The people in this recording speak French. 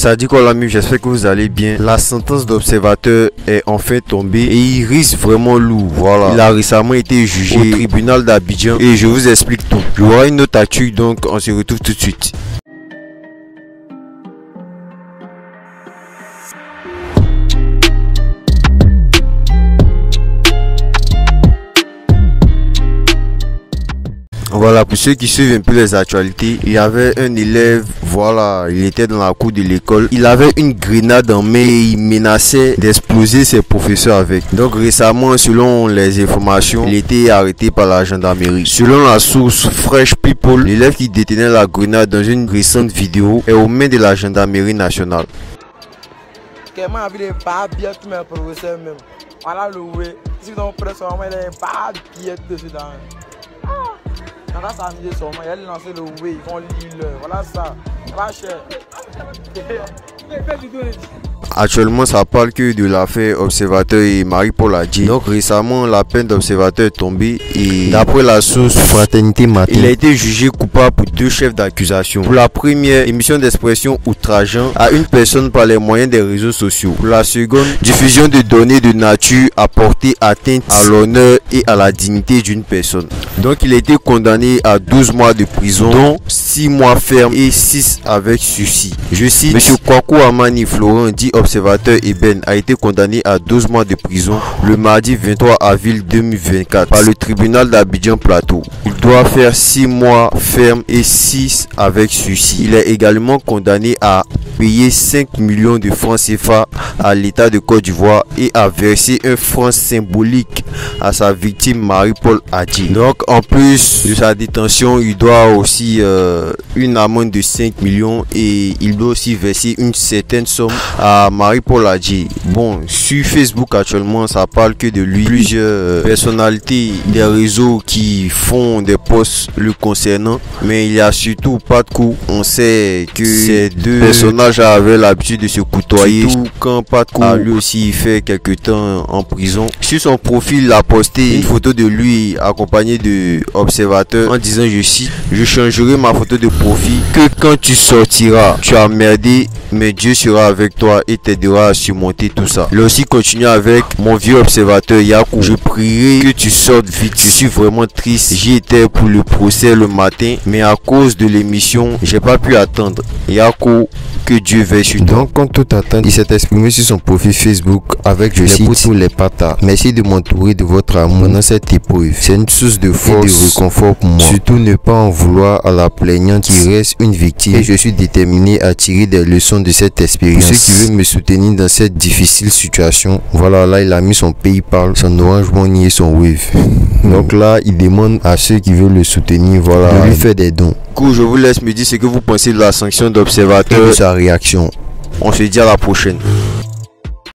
Ça dit quoi l'ami, j'espère que vous allez bien. La sentence d'observateur est enfin tombée et il risque vraiment lourd. Voilà, il a récemment été jugé au tribunal d'Abidjan et je vous explique tout. Il y aura une autre actu, donc on se retrouve tout de suite. Voilà, pour ceux qui suivent un peu les actualités, il y avait un élève, voilà, il était dans la cour de l'école, il avait une grenade en main et il menaçait d'exploser ses professeurs avec. Donc récemment, selon les informations, il était arrêté par la gendarmerie. Selon la source Fresh People, l'élève qui détenait la grenade dans une récente vidéo est aux mains de la gendarmerie nationale. Voilà le way. Si vous en prenez sur moi, il est pas bien dessus. Quand ça s'amuse sur moi, il a lancé le way, ils vont lire. Voilà ça. Pas cher. Actuellement, ça parle que de l'affaire Observateur et Marie-Paul Adjei. Donc récemment, la peine d'Observateur est tombée et d'après la source Fraternité Matin, il a été jugé coupable pour 2 chefs d'accusation. Pour la première, émission d'expression outrageant à une personne par les moyens des réseaux sociaux. Pour la seconde, diffusion de données de nature à porter atteinte à l'honneur et à la dignité d'une personne. Donc il a été condamné à 12 mois de prison, dont 6 mois ferme et 6 avec sursis. Je cite, M. Kwaku Amani Florent, dit Observateur Eben, a été condamné à 12 mois de prison le mardi 23 avril 2024 par le tribunal d'Abidjan Plateau. Il doit faire 6 mois ferme et 6 avec sursis. Il est également condamné à payer 5 millions de francs CFA à l'État de Côte d'Ivoire et à verser un franc symbolique à sa victime Marie-Paul Adjei. Donc en plus de sa détention, il doit aussi une amende de 5 millions et il doit aussi verser une certaine somme à Marie-Paul Adjei. Bon, sur Facebook actuellement, ça parle que de lui. Plusieurs personnalités des réseaux qui font des posts le concernant, mais il y a surtout pas de coup. On sait que ces deux personnages avaient l'habitude de se côtoyer, surtout quand pas de coup a lui aussi fait quelques temps en prison. Sur son profil, il a posté une photo de lui accompagné de Observateur en disant, je cite, je changerai ma photo de profil que quand tu sortiras, tu as merdé, mais Dieu sera avec toi et t'aidera à surmonter tout ça. Il a aussi continué avec mon vieux Observateur Yakou. Je prierai que tu sortes vite. Je suis vraiment triste. J'y étais pour le procès le matin, mais à cause de l'émission, j'ai pas pu attendre. Yakou, que Dieu veille sur toi. Donc, contre toute attente, il s'est exprimé sur son profil Facebook avec, je cite, pour les patas. Merci de m'entourer de votre amour dans cette épreuve. C'est une source de force et de réconfort pour moi. Surtout ne pas en vouloir à la plaignante qui reste une victime. Et je suis déterminé à tirer des leçons de cette expérience. Pour ceux qui veulent me soutenir dans cette difficile situation, voilà, là il a mis son PayPal, son Orange Money et son Wave. Donc là, il demande à ceux qui veulent le soutenir, voilà, de lui faire des dons. Du coup, je vous laisse me dire ce que vous pensez de la sanction d'Observateur et de sa réaction. On se dit à la prochaine.